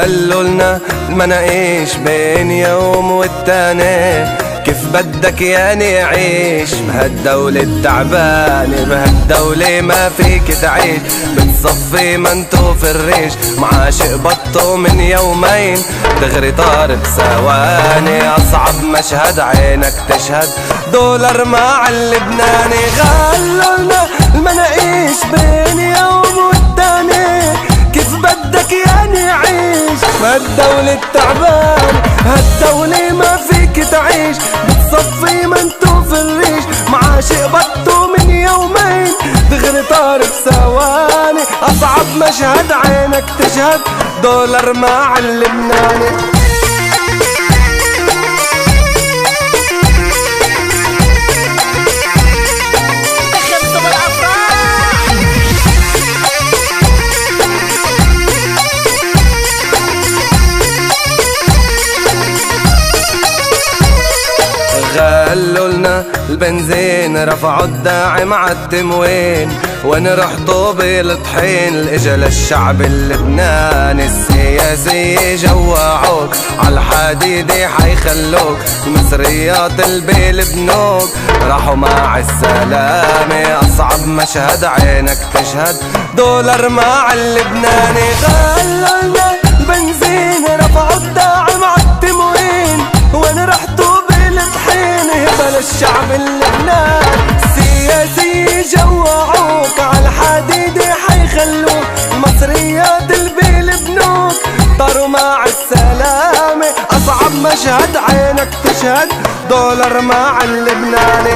غلولنا المناقيش بين يوم والتاني، كيف بدك يعني عيش بهالدولة التعبانة؟ بهالدولة ما فيك تعيش، بتصفي منتو في الريش، معاشق بطو من يومين دغري طار بثواني. أصعب مشهد عينك تشهد، دولار مع اللبناني. غلولنا المناقيش بين يوم والتاني، كيف بدك يعني عيش بهالدولة التعبانة؟ هالدولة ما فيك تعيش، بتصفي منتو في الريش، معاشق بطو من يومين دغري طار بثواني. أصعب مشهد عينك تشهد، دولار مع اللبناني. غلولنا البنزين، رفعوا الداعم عالتموين، وين رحتوا بالطحين الاجا للشعب اللبناني. السياسية جوعوك عالحديدة حيخلوك، المصريات البنوك راحوا مع السلامة. أصعب مشهد عينك تشهد، دولار مع اللبناني. غلولنا البنزين، رفعوا الداعم عالتموين، وين رحتوا الشعب اللبناني. السياسية جوعوك عالحديدة حيخلوك، المصريات البنوك طاروا مع السلامة. أصعب مشهد عينك تشهد، دولار مع اللبناني.